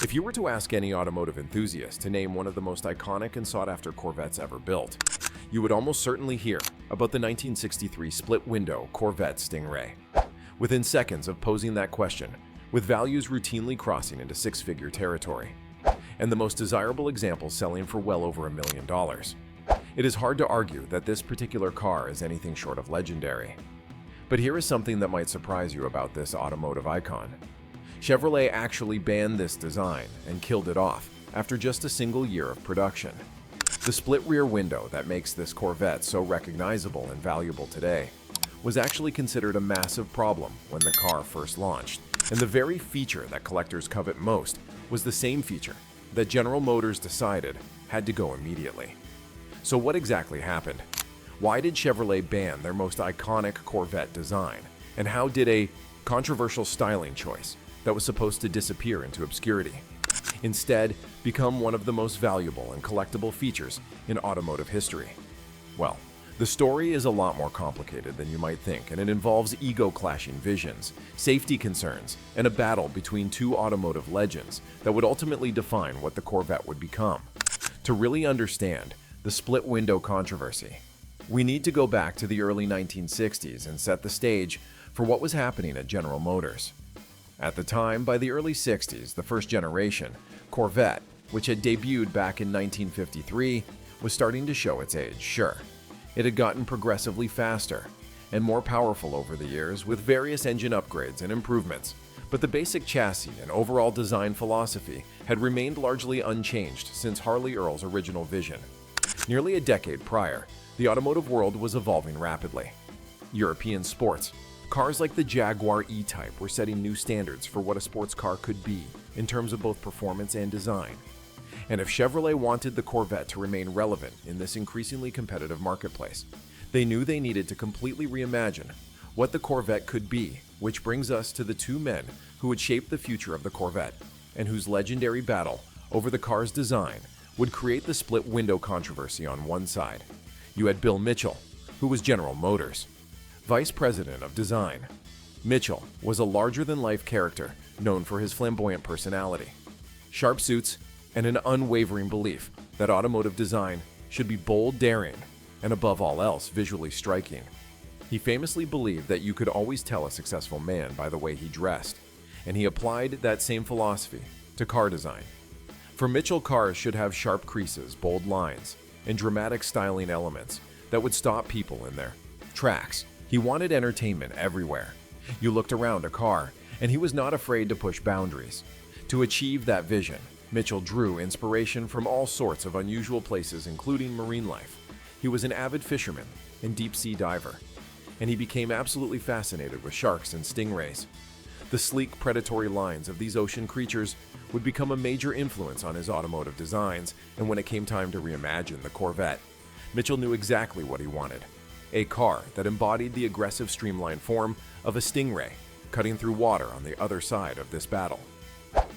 If you were to ask any automotive enthusiast to name one of the most iconic and sought-after Corvettes ever built, you would almost certainly hear about the 1963 split-window Corvette Sting Ray. Within seconds of posing that question, with values routinely crossing into six-figure territory, and the most desirable examples selling for well over $1 million, it is hard to argue that this particular car is anything short of legendary. But here is something that might surprise you about this automotive icon. Chevrolet actually banned this design and killed it off after just a single year of production. The split rear window that makes this Corvette so recognizable and valuable today was actually considered a massive problem when the car first launched, and the very feature that collectors covet most was the same feature that General Motors decided had to go immediately. So what exactly happened? Why did Chevrolet ban their most iconic Corvette design? And how did a controversial styling choice that was supposed to disappear into obscurity instead become one of the most valuable and collectible features in automotive history? Well, the story is a lot more complicated than you might think, and it involves ego-clashing visions, safety concerns, and a battle between two automotive legends that would ultimately define what the Corvette would become. To really understand the split-window controversy, we need to go back to the early 1960s and set the stage for what was happening at General Motors. At the time, by the early 60s, the first generation, Corvette, which had debuted back in 1953, was starting to show its age. Sure, it had gotten progressively faster and more powerful over the years with various engine upgrades and improvements, but the basic chassis and overall design philosophy had remained largely unchanged since Harley Earl's original vision. Nearly a decade prior, the automotive world was evolving rapidly. European sports, cars like the Jaguar E-Type were setting new standards for what a sports car could be in terms of both performance and design. And if Chevrolet wanted the Corvette to remain relevant in this increasingly competitive marketplace, they knew they needed to completely reimagine what the Corvette could be, which brings us to the two men who would shape the future of the Corvette and whose legendary battle over the car's design would create the split window controversy. On one side, you had Bill Mitchell, who was General Motors, Vice President of Design. Mitchell was a larger-than-life character known for his flamboyant personality, sharp suits, and an unwavering belief that automotive design should be bold, daring, and above all else, visually striking. He famously believed that you could always tell a successful man by the way he dressed, and he applied that same philosophy to car design. For Mitchell, cars should have sharp creases, bold lines, and dramatic styling elements that would stop people in their tracks. He wanted entertainment everywhere. You looked around a car, and he was not afraid to push boundaries. To achieve that vision, Mitchell drew inspiration from all sorts of unusual places, including marine life. He was an avid fisherman and deep-sea diver, and he became absolutely fascinated with sharks and stingrays. The sleek, predatory lines of these ocean creatures would become a major influence on his automotive designs, and when it came time to reimagine the Corvette, Mitchell knew exactly what he wanted. A car that embodied the aggressive, streamlined form of a stingray, cutting through water on the other side of this battle.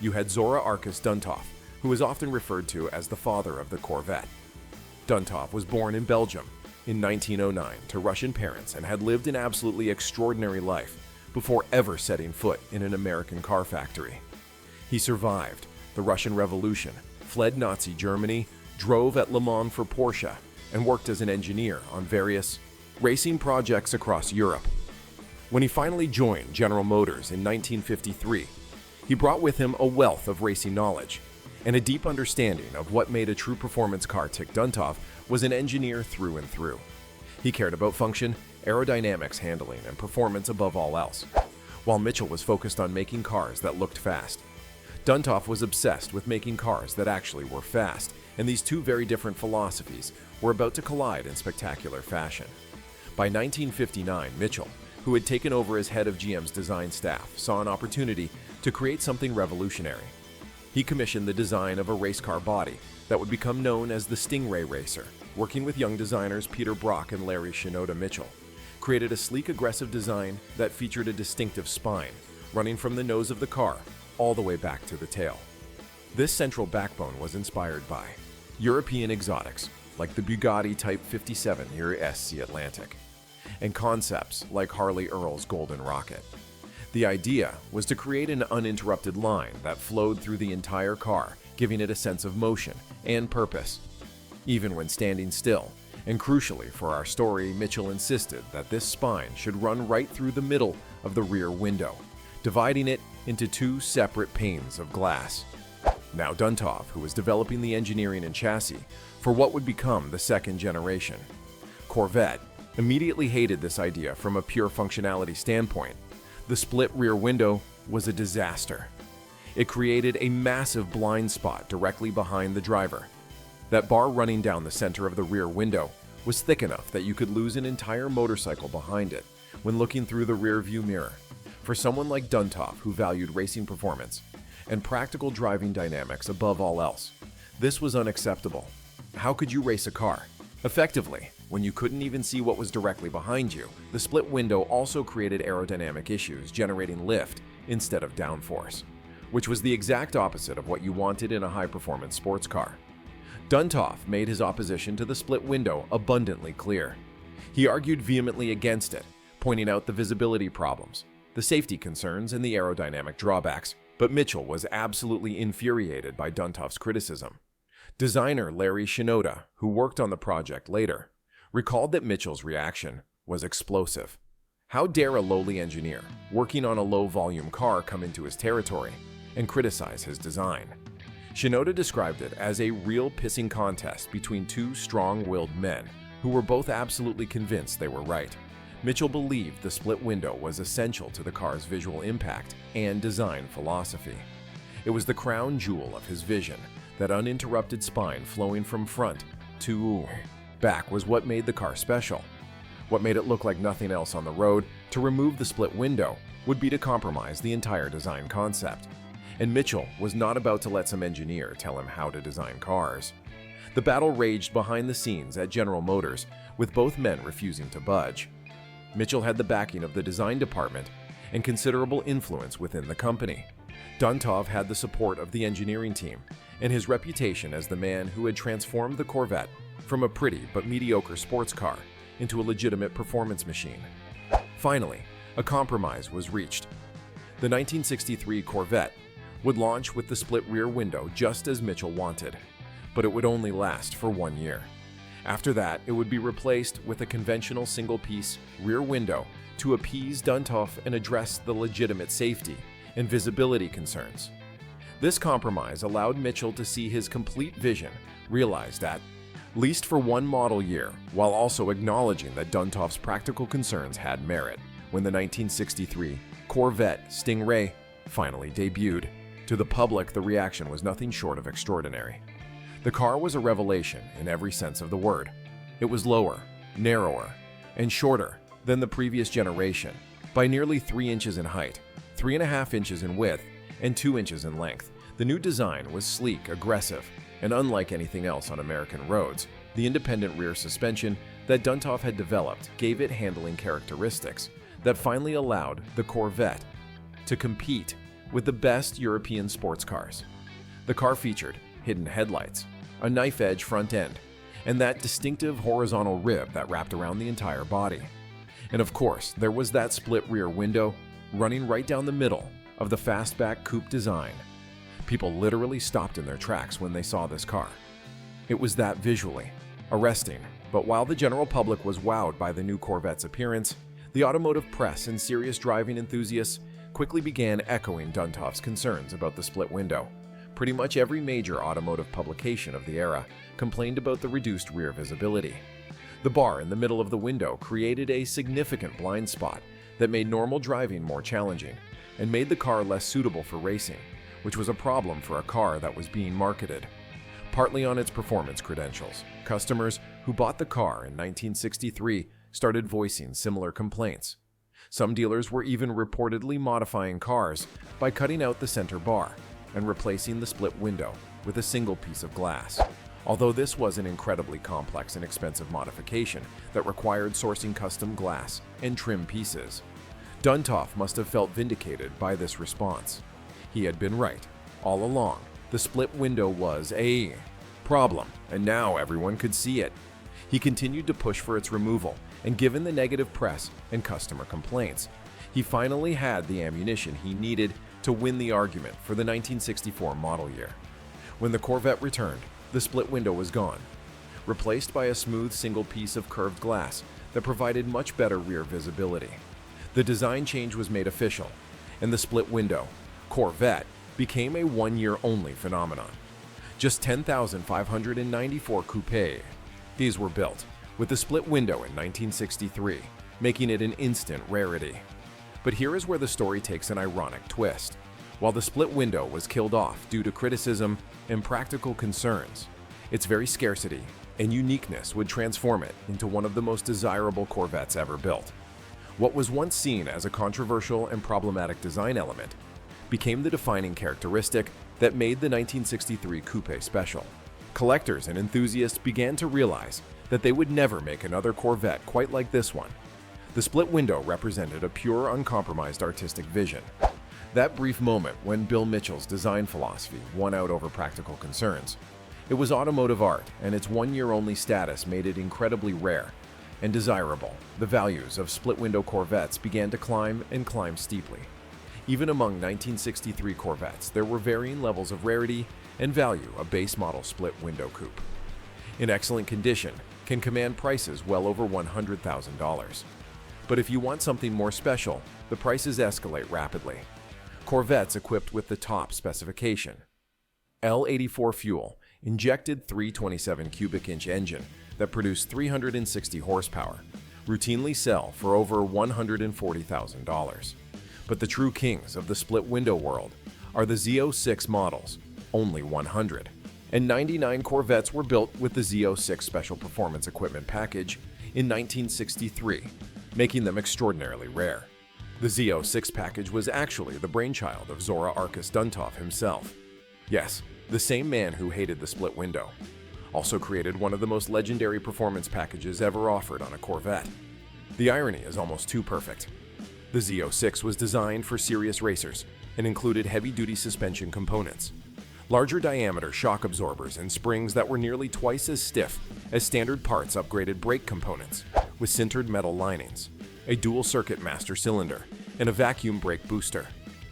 You had Zora Arkus-Duntov, who is often referred to as the father of the Corvette. Duntov was born in Belgium in 1909 to Russian parents and had lived an absolutely extraordinary life before ever setting foot in an American car factory. He survived the Russian Revolution, fled Nazi Germany, drove at Le Mans for Porsche, and worked as an engineer on various racing projects across Europe. When he finally joined General Motors in 1953, he brought with him a wealth of racing knowledge and a deep understanding of what made a true performance car tick. Duntov was an engineer through and through. He cared about function, aerodynamics, handling, and performance above all else. While Mitchell was focused on making cars that looked fast, Duntov was obsessed with making cars that actually were fast, and these two very different philosophies were about to collide in spectacular fashion. By 1959, Mitchell, who had taken over as head of GM's design staff, saw an opportunity to create something revolutionary. He commissioned the design of a race car body that would become known as the Sting Ray Racer. Working with young designers Peter Brock and Larry Shinoda, Mitchell created a sleek, aggressive design that featured a distinctive spine running from the nose of the car all the way back to the tail. This central backbone was inspired by European exotics like the Bugatti Type 57 near SC Atlantic, and concepts like Harley Earl's Golden Rocket. The idea was to create an uninterrupted line that flowed through the entire car, giving it a sense of motion and purpose, even when standing still. And crucially for our story, Mitchell insisted that this spine should run right through the middle of the rear window, dividing it into two separate panes of glass. Now Duntov, who was developing the engineering and chassis for what would become the second generation Corvette, immediately hated this idea from a pure functionality standpoint. The split rear window was a disaster. It created a massive blind spot directly behind the driver. That bar running down the center of the rear window was thick enough that you could lose an entire motorcycle behind it when looking through the rear view mirror. For someone like Duntov, who valued racing performance and practical driving dynamics above all else, this was unacceptable. How could you race a car effectively when you couldn't even see what was directly behind you? The split window also created aerodynamic issues, generating lift instead of downforce, which was the exact opposite of what you wanted in a high-performance sports car. Duntov made his opposition to the split window abundantly clear. He argued vehemently against it, pointing out the visibility problems, the safety concerns, and the aerodynamic drawbacks, but Mitchell was absolutely infuriated by Duntov's criticism. Designer Larry Shinoda, who worked on the project later, recalled that Mitchell's reaction was explosive. How dare a lowly engineer working on a low-volume car come into his territory and criticize his design? Shinoda described it as a real pissing contest between two strong-willed men who were both absolutely convinced they were right. Mitchell believed the split window was essential to the car's visual impact and design philosophy. It was the crown jewel of his vision. That uninterrupted spine flowing from front to back was what made the car special. What made it look like nothing else on the road. To remove the split window would be to compromise the entire design concept. And Mitchell was not about to let some engineer tell him how to design cars. The battle raged behind the scenes at General Motors, with both men refusing to budge. Mitchell had the backing of the design department and considerable influence within the company. Duntov had the support of the engineering team and his reputation as the man who had transformed the Corvette from a pretty but mediocre sports car into a legitimate performance machine. Finally, a compromise was reached. The 1963 Corvette would launch with the split rear window just as Mitchell wanted, but it would only last for 1 year. After that, it would be replaced with a conventional single-piece rear window to appease Duntov and address the legitimate safety and visibility concerns. This compromise allowed Mitchell to see his complete vision realized at least for one model year, while also acknowledging that Duntov's practical concerns had merit. When the 1963 Corvette Sting Ray finally debuted, to the public the reaction was nothing short of extraordinary. The car was a revelation in every sense of the word. It was lower, narrower, and shorter than the previous generation by nearly 3 inches in height, 3.5 inches in width, and 2 inches in length. The new design was sleek, aggressive, and unlike anything else on American roads. The independent rear suspension that Duntov had developed gave it handling characteristics that finally allowed the Corvette to compete with the best European sports cars. The car featured hidden headlights, a knife-edge front end, and that distinctive horizontal rib that wrapped around the entire body. And of course, there was that split rear window running right down the middle of the fastback coupe design. People literally stopped in their tracks when they saw this car. It was that visually arresting, but while the general public was wowed by the new Corvette's appearance, the automotive press and serious driving enthusiasts quickly began echoing Duntov's concerns about the split window. Pretty much every major automotive publication of the era complained about the reduced rear visibility. The bar in the middle of the window created a significant blind spot that made normal driving more challenging and made the car less suitable for racing, which was a problem for a car that was being marketed partly on its performance credentials. Customers who bought the car in 1963 started voicing similar complaints. Some dealers were even reportedly modifying cars by cutting out the center bar and replacing the split window with a single piece of glass. Although this was an incredibly complex and expensive modification that required sourcing custom glass and trim pieces, Duntov must have felt vindicated by this response. He had been right. All along, the split window was a problem, and now everyone could see it. He continued to push for its removal, and given the negative press and customer complaints, He finally had the ammunition he needed to win the argument for the 1964 model year. When the Corvette returned, the split window was gone, replaced by a smooth single piece of curved glass that provided much better rear visibility. The design change was made official, and the split window, Corvette, became a one-year-only phenomenon. Just 10,594 coupés. These were built, with the split window in 1963, making it an instant rarity. But here is where the story takes an ironic twist. While the split window was killed off due to criticism and practical concerns, its very scarcity and uniqueness would transform it into one of the most desirable Corvettes ever built. What was once seen as a controversial and problematic design element became the defining characteristic that made the 1963 coupe special. Collectors and enthusiasts began to realize that they would never make another Corvette quite like this one. The split window represented a pure, uncompromised artistic vision. That brief moment when Bill Mitchell's design philosophy won out over practical concerns. It was automotive art, and its one-year-only status made it incredibly rare and desirable. The values of split-window Corvettes began to climb and climb steeply. Even among 1963 Corvettes, there were varying levels of rarity and value. A base model split-window coupe, in excellent condition, can command prices well over $100,000. But if you want something more special, the prices escalate rapidly. Corvettes equipped with the top specification. L84 fuel, injected 327 cubic inch engine that produced 360 horsepower, routinely sell for over $140,000. But the true kings of the split window world are the Z06 models, only 100. And 99 Corvettes were built with the Z06 Special Performance Equipment Package in 1963, making them extraordinarily rare. The Z06 package was actually the brainchild of Zora Arkus-Duntov himself. Yes, the same man who hated the split window. Also created one of the most legendary performance packages ever offered on a Corvette. The irony is almost too perfect. The Z06 was designed for serious racers and included heavy-duty suspension components, larger diameter shock absorbers and springs that were nearly twice as stiff as standard parts, upgraded brake components with sintered metal linings, a dual-circuit master cylinder, and a vacuum brake booster,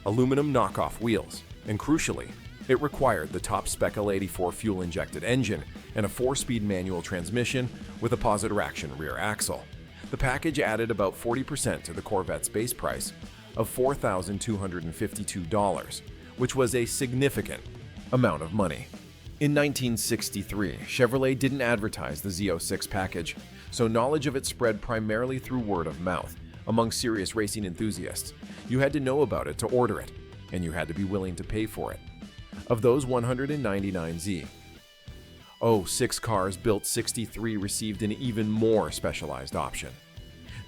aluminum knockoff wheels, and crucially, it required the top-spec L84 fuel-injected engine and a 4-speed manual transmission with a positive-action rear axle. The package added about 40% to the Corvette's base price of $4,252, which was a significant amount of money. In 1963, Chevrolet didn't advertise the Z06 package, so knowledge of it spread primarily through word of mouth among serious racing enthusiasts. You had to know about it to order it, and you had to be willing to pay for it. Of those 199 Z06 cars built, 63 received an even more specialized option.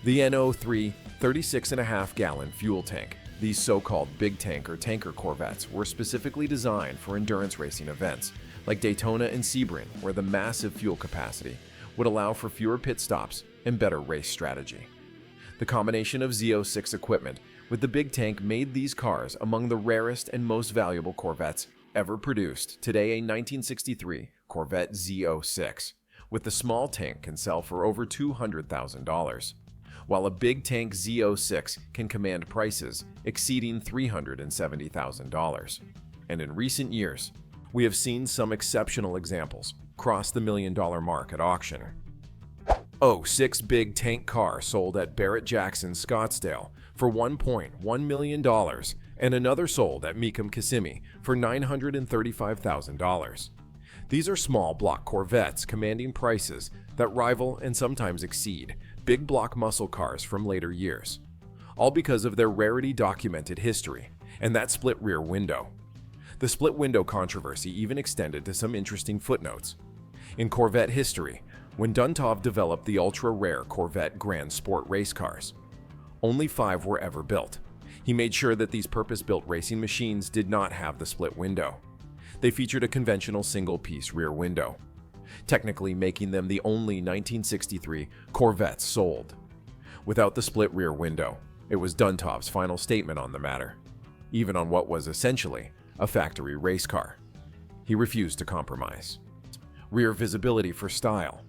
The NO3 36.5-gallon fuel tank. These so-called big tank or tanker Corvettes were specifically designed for endurance racing events like Daytona and Sebring, where the massive fuel capacity would allow for fewer pit stops and better race strategy. The combination of Z06 equipment with the big tank made these cars among the rarest and most valuable Corvettes ever produced. Today, a 1963 Corvette Z06 with the small tank can sell for over $200,000, while a big tank Z06 can command prices exceeding $370,000. And in recent years, we have seen some exceptional examples cross the $1 million mark at auction. 06 big tank car sold at Barrett-Jackson, Scottsdale for $1.1 million, and another sold at Mecum Kissimmee for $935,000. These are small block Corvettes commanding prices that rival and sometimes exceed big block muscle cars from later years, all because of their rarity, documented history, and that split rear window. The split window controversy even extended to some interesting footnotes. In Corvette history, when Duntov developed the ultra-rare Corvette Grand Sport race cars, only 5 were ever built. He made sure that these purpose-built racing machines did not have the split window. They featured a conventional single-piece rear window, technically making them the only 1963 Corvettes sold. Without the split rear window, it was Duntov's final statement on the matter, even on what was essentially a factory race car. He refused to compromise. Rear visibility for style.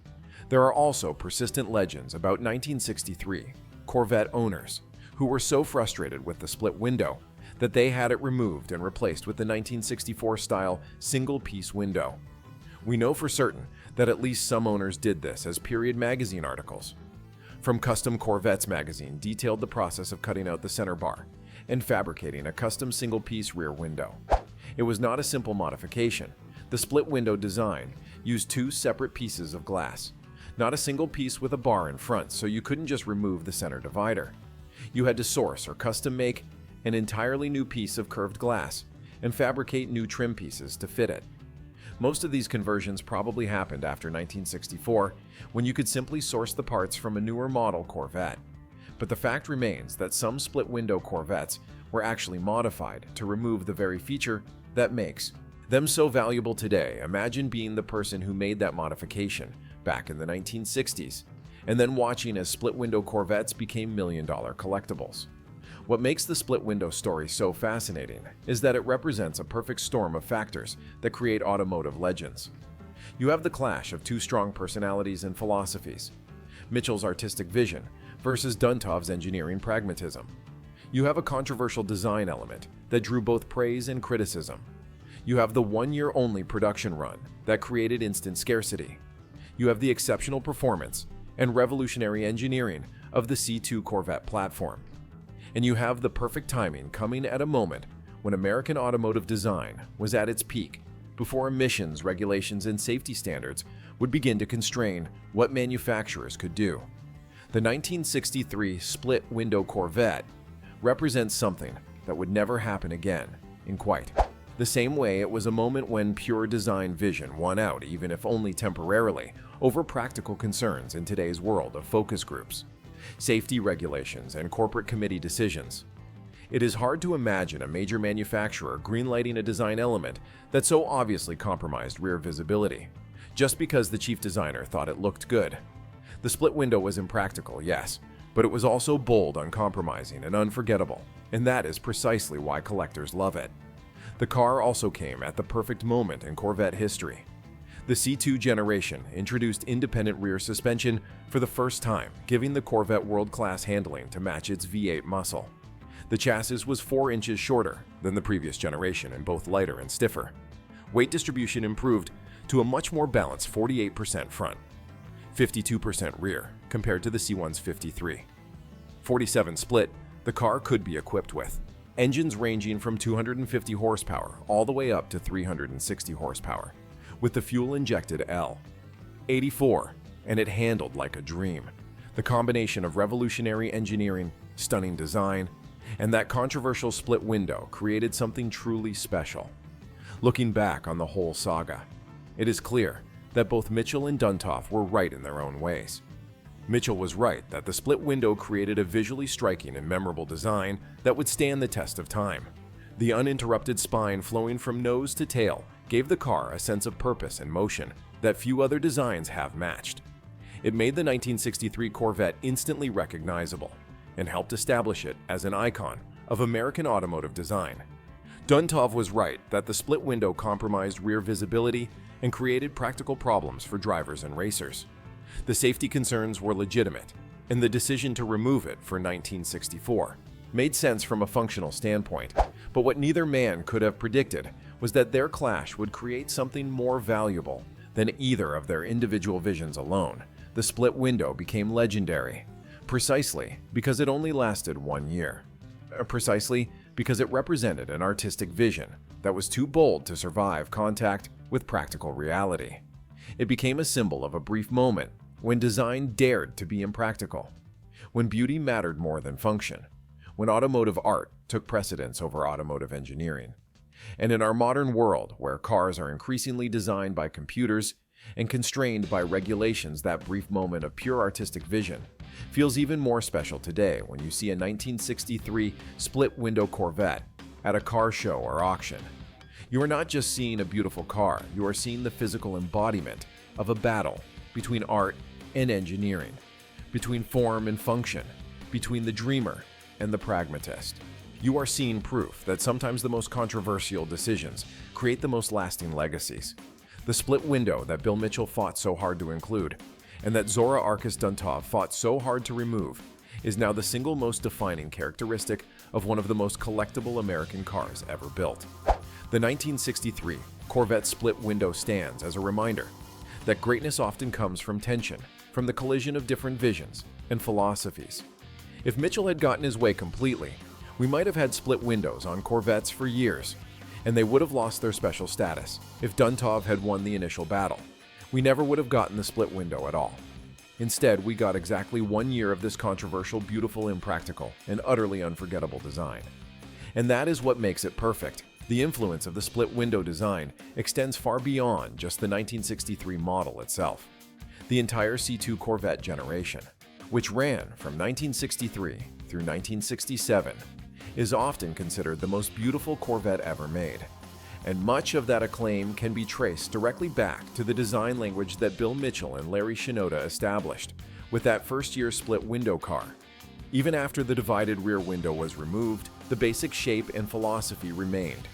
There are also persistent legends about 1963 Corvette owners who were so frustrated with the split window that they had it removed and replaced with the 1964-style single-piece window. We know for certain that at least some owners did this, as Period magazine articles from Custom Corvettes magazine detailed the process of cutting out the center bar and fabricating a custom single-piece rear window. It was not a simple modification. The split window design used two separate pieces of glass, not a single piece with a bar in front, so you couldn't just remove the center divider. You had to source or custom make an entirely new piece of curved glass and fabricate new trim pieces to fit it. Most of these conversions probably happened after 1964, when you could simply source the parts from a newer model Corvette. But the fact remains that some split-window Corvettes were actually modified to remove the very feature that makes them so valuable today. Imagine being the person who made that modification back in the 1960s, and then watching as split-window Corvettes became million-dollar collectibles. What makes the split-window story so fascinating is that it represents a perfect storm of factors that create automotive legends. You have the clash of two strong personalities and philosophies: Mitchell's artistic vision versus Duntov's engineering pragmatism. You have a controversial design element that drew both praise and criticism. You have the one-year-only production run that created instant scarcity. You have the exceptional performance and revolutionary engineering of the C2 Corvette platform. And you have the perfect timing coming at a moment when American automotive design was at its peak, before emissions regulations and safety standards would begin to constrain what manufacturers could do. The 1963 split-window Corvette represents something that would never happen again in quite the same way. It was a moment when pure design vision won out, even if only temporarily, over practical concerns in today's world of focus groups, safety regulations, and corporate committee decisions. It is hard to imagine a major manufacturer greenlighting a design element that so obviously compromised rear visibility, just because the chief designer thought it looked good. The split window was impractical, yes, but it was also bold, uncompromising, and unforgettable, and that is precisely why collectors love it. The car also came at the perfect moment in Corvette history. The C2 generation introduced independent rear suspension for the first time, giving the Corvette world-class handling to match its V8 muscle. The chassis was 4 inches shorter than the previous generation and both lighter and stiffer. Weight distribution improved to a much more balanced 48% front, 52% rear, compared to the C1's 53. 47 split, the car could be equipped with engines ranging from 250 horsepower all the way up to 360 horsepower, with the fuel-injected L84, and it handled like a dream. The combination of revolutionary engineering, stunning design, and that controversial split window created something truly special. Looking back on the whole saga, it is clear that both Mitchell and Duntov were right in their own ways. Mitchell was right that the split window created a visually striking and memorable design that would stand the test of time. The uninterrupted spine flowing from nose to tail gave the car a sense of purpose and motion that few other designs have matched. It made the 1963 Corvette instantly recognizable and helped establish it as an icon of American automotive design. Duntov was right that the split window compromised rear visibility and created practical problems for drivers and racers. The safety concerns were legitimate, and the decision to remove it for 1964 made sense from a functional standpoint. But what neither man could have predicted was that their clash would create something more valuable than either of their individual visions alone. The split window became legendary, precisely because it only lasted 1 year. Precisely because it represented an artistic vision that was too bold to survive contact with practical reality. It became a symbol of a brief moment when design dared to be impractical, when beauty mattered more than function, when automotive art took precedence over automotive engineering. And in our modern world, where cars are increasingly designed by computers and constrained by regulations, that brief moment of pure artistic vision feels even more special today when you see a 1963 split-window Corvette at a car show or auction. You are not just seeing a beautiful car, you are seeing the physical embodiment of a battle between art and engineering, between form and function, between the dreamer and the pragmatist. You are seeing proof that sometimes the most controversial decisions create the most lasting legacies. The split window that Bill Mitchell fought so hard to include, and that Zora Arkus-Duntov fought so hard to remove, is now the single most defining characteristic of one of the most collectible American cars ever built. The 1963 Corvette split window stands as a reminder that greatness often comes from tension, from the collision of different visions and philosophies. If Mitchell had gotten his way completely, we might have had split windows on Corvettes for years, and they would have lost their special status. If Duntov had won the initial battle, we never would have gotten the split window at all. Instead, we got exactly 1 year of this controversial, beautiful, impractical, and utterly unforgettable design. And that is what makes it perfect. The influence of the split window design extends far beyond just the 1963 model itself. The entire C2 Corvette generation, which ran from 1963 through 1967, is often considered the most beautiful Corvette ever made. And much of that acclaim can be traced directly back to the design language that Bill Mitchell and Larry Shinoda established with that first-year split window car. Even after the divided rear window was removed, the basic shape and philosophy remained,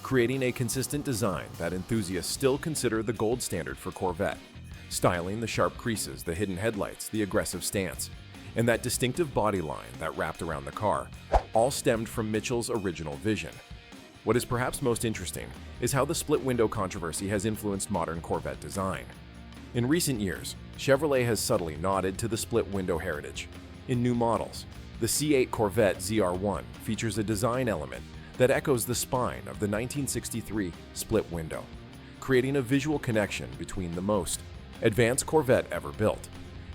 creating a consistent design that enthusiasts still consider the gold standard for Corvette. Styling, the sharp creases, the hidden headlights, the aggressive stance, and that distinctive body line that wrapped around the car, all stemmed from Mitchell's original vision. What is perhaps most interesting is how the split window controversy has influenced modern Corvette design. In recent years, Chevrolet has subtly nodded to the split window heritage. In new models, the C8 Corvette ZR1 features a design element that echoes the spine of the 1963 split window, creating a visual connection between the most advanced Corvette ever built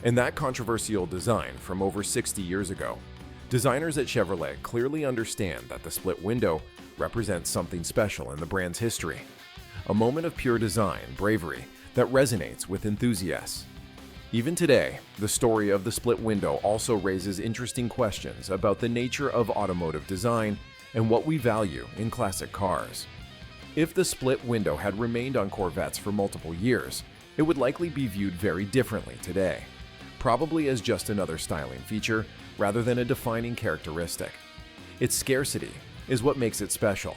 and that controversial design from over 60 years ago. Designers at Chevrolet clearly understand that the split window represents something special in the brand's history, a moment of pure design bravery that resonates with enthusiasts. Even today, the story of the split window also raises interesting questions about the nature of automotive design and what we value in classic cars. If the split window had remained on Corvettes for multiple years, it would likely be viewed very differently today, probably as just another styling feature rather than a defining characteristic. Its scarcity is what makes it special.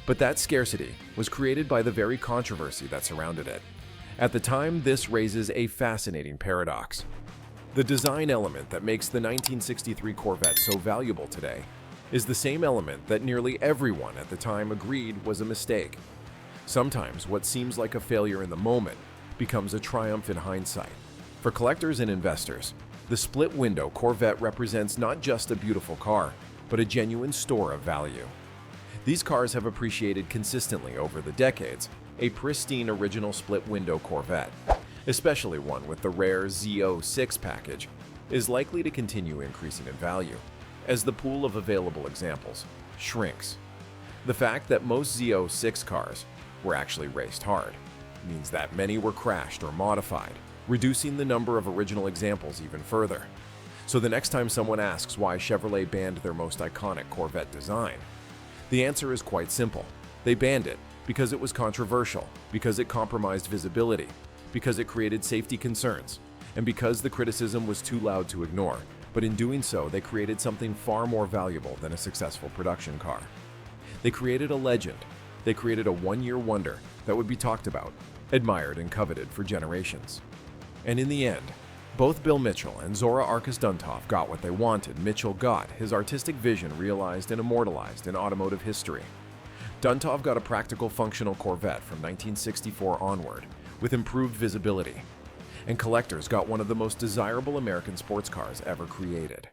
But that scarcity was created by the very controversy that surrounded it. At the time, this raises a fascinating paradox. The design element that makes the 1963 Corvette so valuable today is the same element that nearly everyone at the time agreed was a mistake. Sometimes what seems like a failure in the moment becomes a triumph in hindsight. For collectors and investors, the split window Corvette represents not just a beautiful car, but a genuine store of value. These cars have appreciated consistently over the decades. A pristine original split window Corvette, especially one with the rare Z06 package, is likely to continue increasing in value as the pool of available examples shrinks. The fact that most Z06 cars were actually raced hard means that many were crashed or modified, reducing the number of original examples even further. So the next time someone asks why Chevrolet banned their most iconic Corvette design, the answer is quite simple. They banned it because it was controversial, because it compromised visibility, because it created safety concerns, and because the criticism was too loud to ignore. But in doing so, they created something far more valuable than a successful production car. They created a legend. They created a one-year wonder that would be talked about, admired, and coveted for generations. And in the end, both Bill Mitchell and Zora Arkus-Duntov got what they wanted. Mitchell got his artistic vision realized and immortalized in automotive history. Duntov got a practical, functional Corvette from 1964 onward, with improved visibility. And collectors got one of the most desirable American sports cars ever created.